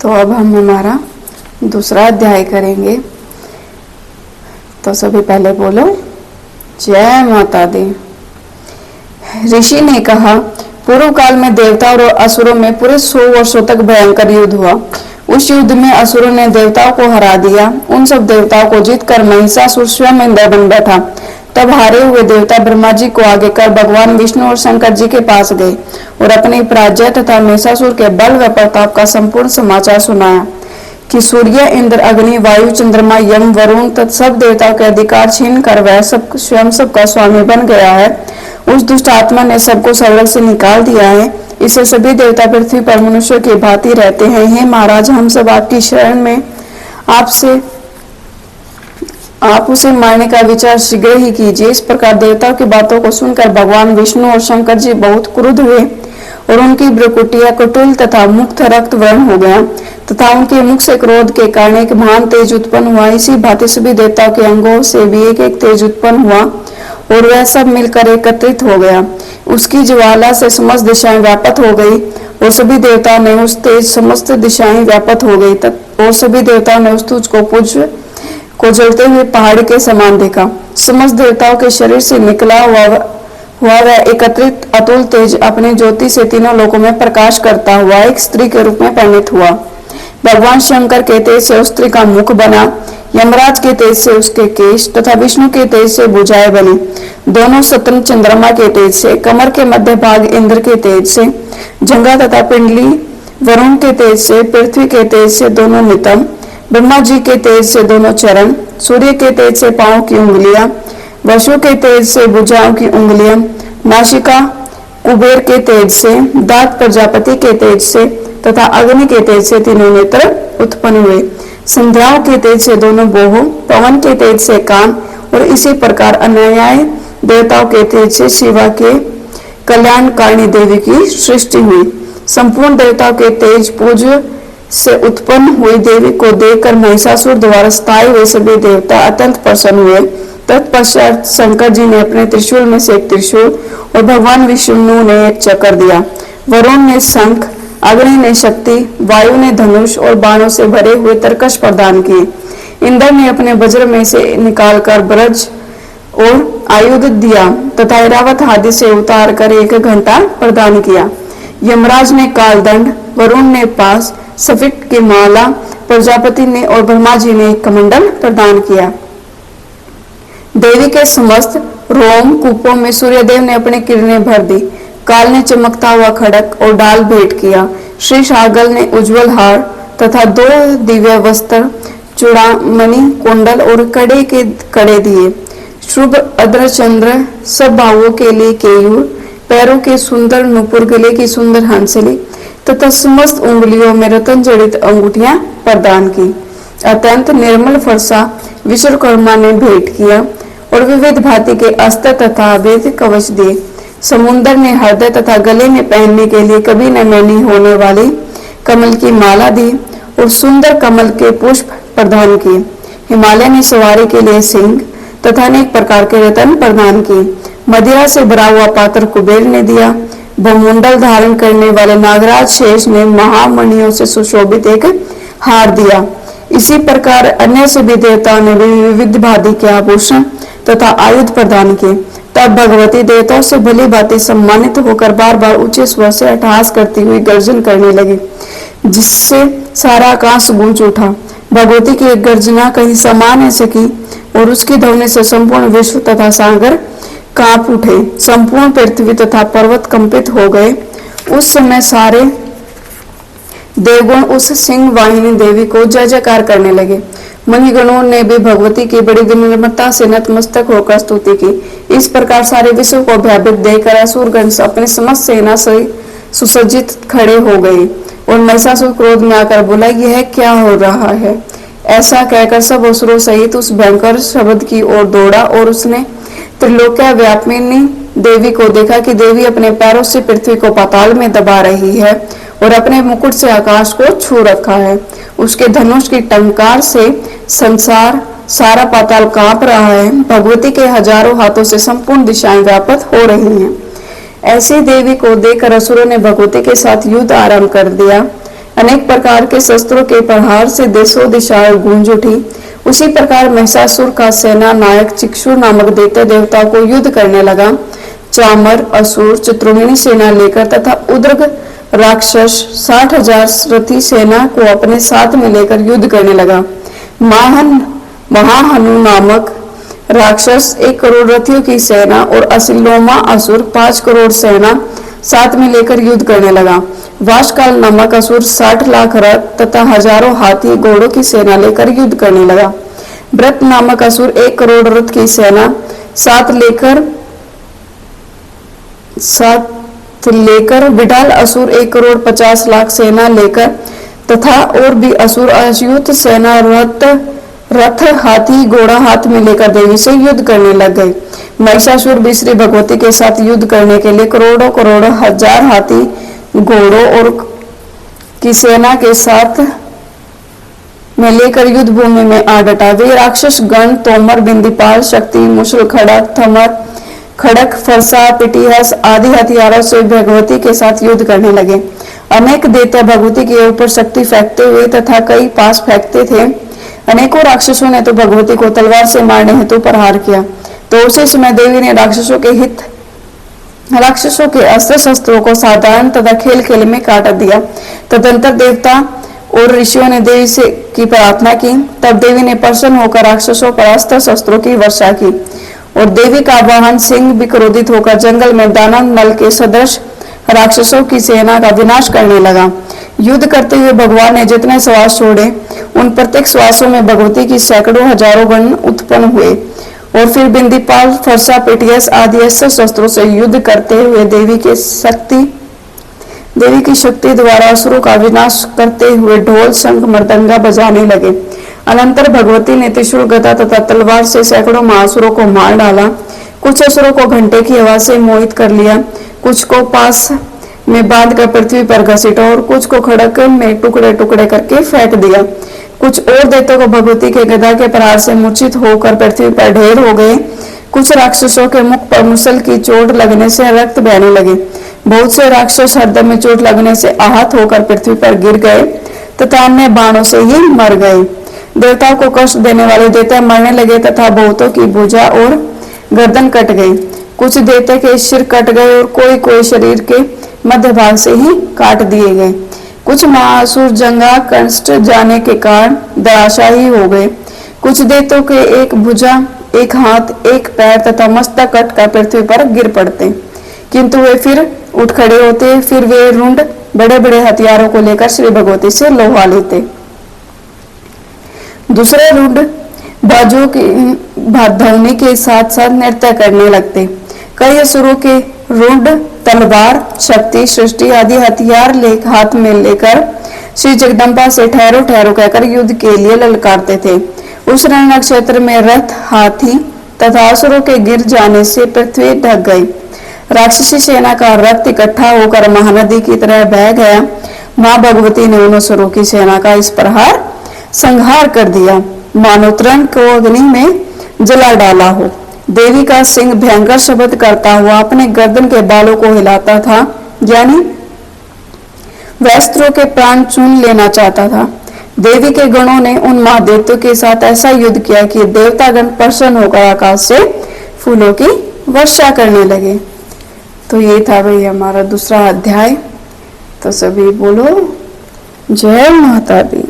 तो अब हम हमारा दूसरा अध्याय करेंगे। तो सभी पहले बोलो जय माता दी। ऋषि ने कहा, पूर्व काल में देवताओं और असुरों में पूरे 100 वर्षों तक भयंकर युद्ध हुआ। उस युद्ध में असुरों ने देवताओं को हरा दिया। उन सब देवताओं को जीतकर महिषासुर स्वयं इंद्र बन बैठा। तब हारे हुए देवता ब्रह्मा जी को आगे कर भगवान विष्णु और शंकर जी के पास गए और अपनी पराजय तथा महिषासुर के बल व प्रताप का संपूर्ण समाचार सुनाया कि सूर्य, इंद्र, अग्नि, वायु, चंद्रमा, यम, वरुण तथा सब देवताओं के अधिकार छीन कर वह सब स्वयं सबका स्वामी बन गया है। उस दुष्ट आत्मा ने सबको स्वर्ग से निकाल दिया है। इससे सभी देवता पृथ्वी पर मनुष्यों की भांति रहते हैं। हे महाराज, हम सब आपकी शरण में आप उसे मारने का विचार शीघ्र ही कीजिए। इस प्रकार देवताओं की बातों को सुनकर भगवान विष्णु और शंकर जी बहुत क्रुद्ध हुए और उनकी भ्रुकुटियां कटुल तथा मुख रक्त वर्ण हो गया तथा उनके मुख से क्रोध के कारण एक महान तेज उत्पन्न हुआ। इसी भांति सभी देवताओं के अंगों से भी एक एक तेज उत्पन्न हुआ और वह सब मिलकर एकत्रित हो गया। उसकी ज्वाला से समस्त दिशाएं व्याप्त हो गई और सभी देवताओं ने उस तेज समस्त दिशाएं व्याप्त हो गई और सभी देवताओं ने उस तुझ को जलते हुए पहाड़ी के समान देखा। समस्त देवताओं के शरीर से निकला हुआ वह एकत्रित अतुल तेज अपने ज्योति से तीनों लोकों में प्रकाश करता हुआ एक स्त्री के रूप में परिणित हुआ। भगवान शंकर के तेज से उस स्त्री का मुख बना, यमराज के तेज से उसके केश तथा विष्णु के तेज से भुजाएं बनी। दोनों सतन चंद्रमा के तेज से, कमर के मध्य भाग इंद्र के तेज से, जंघा तथा पिंडली वरुण के तेज से, पृथ्वी के तेज से दोनों नितंब, ब्रह्मा जी के तेज से दोनों चरण, सूर्य के तेज से पांव की उंगलियां, वसु के तेज से भुजाओं की उंगलियां, नासिका कुबेर के तेज से, दांत प्रजापति के तेज से तथा अग्नि के तेज से तीनों नेत्र उत्पन्न हुए। संध्याओं के तेज से दोनों बाहों, पवन के तेज से कान और इसी प्रकार अन्याय देवताओं के तेज से शिवा के कल्याणकारिणी देवी की सृष्टि हुई। संपूर्ण देवताओं के तेज पूज्य से उत्पन्न हुई देवी को देखकर महिषासुर द्वारा स्थायी हुए सभी देवता अत्यंत प्रसन्न हुए। तत्पश्चात शंकर जी ने अपने त्रिशूल में से एक त्रिशूल और भगवान विष्णु ने एक चक्र दिया। वरुण ने शंख, अग्नि ने शक्ति, वायु ने धनुष और बाणों से भरे हुए तरकश प्रदान किए। इंद्र ने अपने वज्र में से निकालकर ब्रज और आयुध दिया तथा ऐरावत आदि से उतार कर एक घंटा प्रदान किया। यमराज ने कालदंड, वरुण ने पास, सफिट की माला, प्रजापति ने और ब्रह्मा जी ने एक कमंडल प्रदान किया। देवी के समस्त रोम कूपों में सूर्यदेव ने अपनी किरणें भर दी। काल ने चमकता हुआ खड़क और डाल भेंट किया। श्री शार्गल ने उज्जवल हार तथा 2 दिव्य वस्त्र, चूड़ामणि, कुंडल और कड़े के कड़े दिए। शुभ अद्रचंद्र, सब भावों के लिए केयूर, पैरों के सुंदर नुपुर, गले की सुंदर हंसली तथा समस्त उंगलियों में रतन जड़ित अंगूठियां प्रदान की। अत्यंत निर्मल फरसा विश्वकर्मा ने भेंट किया और विविध भांति के अस्त्र तथा वेद कवच दिए। समुद्र ने हृदय तथा गले में पहनने के लिए कभी न मैनी होने वाली कमल की माला दी और सुंदर कमल के पुष्प प्रदान किए। हिमालय ने सवारी के लिए सिंह तथा अनेक प्रकार के रत्न प्रदान किए। मदिरा से भरा हुआ पात्र कुबेर ने दिया। बहुमुंडल धारण करने वाले नागराज शेष ने महामणियों से सुशोभित एक हार दिया। इसी प्रकार अन्य सभी देवताओं ने भी विविध भांति के आभूषण तथा आयुध प्रदान किए। तब भगवती देवताओं से भली भांति सम्मानित होकर बार बार ऊंचे स्वर से अट्टहास करती हुई गर्जन करने लगी, जिससे सारा आकाश गूंज उठा। भगवती की एक गर्जना कहीं समा न सकी और उसकी ध्वनि से संपूर्ण विश्व तथा सागर कांप उठे। संपूर्ण पृथ्वी तथा पर्वत कंपित हो गए। उस समय सारे देवगण उस सिंह वाहिनी देवी को जय जयकार करने लगे। मणिगणों ने भी भगवती की बड़ी विनम्रता से नतमस्तक होकर स्तुति की। इस प्रकार सारे विश्व को भयभीत देखकर असुरगण अपने समस्त सेना से सुसज्जित खड़े हो गए और महिषासुर क्रोध में आकर बोला, यह क्या हो रहा है? ऐसा कहकर सब असुरों सहित उस भयंकर शब्द की ओर दौड़ा और उसने त्रिलोक्या व्यापिनी देवी को देखा कि देवी अपने पैरों से पृथ्वी को पाताल में दबा रही है और अपने मुकुट से आकाश को छू रखा है। उसके धनुष की टंकार से संसार सारा पाताल कांप रहा है। भगवती के हजारों हाथों से संपूर्ण दिशाएं व्याप्त हो रही हैं। ऐसी देवी को देखकर असुरों ने भगवती के साथ युद्ध आरंभ कर दिया। अनेक प्रकार के शस्त्रों के प्रहार से देशों दिशाएं गूंज उठी। उसी प्रकार महिषासुर का सेना नायक चिक्षुर नामक दैत्य देवता को युद्ध करने लगा। चामर असुर चित्रोहिणी सेना लेकर तथा उद्रग राक्षस 60,000 रथी सेना को अपने साथ में लेकर युद्ध करने लगा। महाहनु नामक राक्षस 1 करोड़ रथियों की सेना और असिलोमा असुर 5 करोड़ सेना साथ में लेकर युद्ध करने लगा। वाशकाल नामक असुर 60 लाख रथ तथा हजारों हाथी घोड़ों की सेना लेकर युद्ध करने लगा। व्रत नामक असुर 1 करोड़ रथ की सेना साथ लेकर विडाल असुर 1 करोड़ 50 लाख सेना लेकर तथा और भी असुर अयुत सेना रथ हाथी घोड़ा हाथ में लेकर देवी से युद्ध करने लग गए। महिषासुर भी श्री भगवती के साथ युद्ध करने के लिए करोड़ों हजार हाथी घोड़ों और की सेना के साथ में लेकर युद्ध भूमि में आ डटा। वे राक्षस गण तोमर बिंदीपाल शक्ति मुशल खड़क थमर खड़क फरसा पिटिहस आदि हथियारों से भगवती के साथ युद्ध करने लगे। अनेक दैत्य भगवती के ऊपर शक्ति फेंकते हुए तथा कई पास फेंकते थे। अनेकों राक्षसों ने तो भगवती को तलवार से मारने हेतु प्रहार किया। तो उसी समय देवी ने राक्षसों के अस्त्र शस्त्रों को साधारण तथा खेल खेल में काट दिया। तदंतर देवता और ऋषियों ने देवी से की प्रार्थना की। तब देवी ने प्रसन्न होकर राक्षसों पर अस्त्र शस्त्रों की वर्षा की और देवी का वाहन सिंह भी क्रोधित होकर जंगल में दानव नल के सदृश राक्षसों की सेना का विनाश करने लगा। युद्ध करते हुए भगवान ने जितने श्वास छोड़े उन प्रत्येक श्वासों में भगवती की सैकड़ों हजारों गण उत्पन्न हुए और फिर बिंदीपाल फरसा पिटियस आदि अस्त्र शस्त्रों से युद्ध करते हुए देवी की शक्ति द्वारा असुरों का विनाश करते हुए ढोल शंख मृदंगा बजाने लगे। अनंतर भगवती ने त्रिशूल गदा तथा तलवार से सैकड़ों महासुरों को मार डाला। कुछ असुरों को घंटे की आवाज से मोहित कर लिया, कुछ को पास में बांधकर पृथ्वी पर घसीटा और कुछ को खड़क में टुकड़े टुकड़े करके फेंक दिया। कुछ और दैत्यों को भगवती के गदा के प्रहार से मूर्छित होकर पृथ्वी पर ढेर हो गए। कुछ राक्षसों के मुख पर मुसल की चोट लगने से रक्त बहने लगे। बहुत से राक्षस हृदय में चोट लगने से आहत होकर पृथ्वी पर गिर गए तथा अन्य बाणों से ही मर गए। देवताओं को कष्ट देने वाले दैत्य मरने लगे तथा बहुतों की भुजा और गर्दन कट गई। कुछ दैत्य के सिर कट गए और कोई शरीर के मध्य भाग से ही काट दिए गए। कुछ महासुर जंगा कंष्ट जाने के कारण धराशायी हो गए। कुछ दैत्यों के एक भुजा एक हाथ एक पैर तथा मस्तक कटकर पृथ्वी पर गिर पड़ते, किंतु वे फिर उठ खड़े होते। फिर वे रुंड बड़े बड़े हथियारों को लेकर श्री भगवती से लोहा लेते। दूसरे रुंड बाजों की ध्वनि के साथ साथ नृत्य करने लगते। कई असुरों के रुंड तलवार शक्ति सृष्टि आदि हथियार हाथ में लेकर श्री जगदम्बा से ठहरो ठहरो कहकर युद्ध के लिए ललकारते थे। उस रण क्षेत्र में रथ हाथी तथा असुरों के गिर जाने से पृथ्वी ढक गई। राक्षसी सेना का रक्त इकट्ठा होकर महानदी की तरह बह गया। मां भगवती ने उन असुरों की सेना का इस प्रकार संहार कर दिया मानो तृण को अग्नि में जला डाला हो। देवी का सिंह भयंकर शब्द करता हुआ अपने गर्दन के बालों को हिलाता था, यानी वस्त्रों के प्राण चून लेना चाहता था। देवी के गणों ने उन महादेवों के साथ ऐसा युद्ध किया कि देवतागण प्रसन्न होकर आकाश से फूलों की वर्षा करने लगे। तो ये था भाई हमारा दूसरा अध्याय। तो सभी बोलो जय माता दी।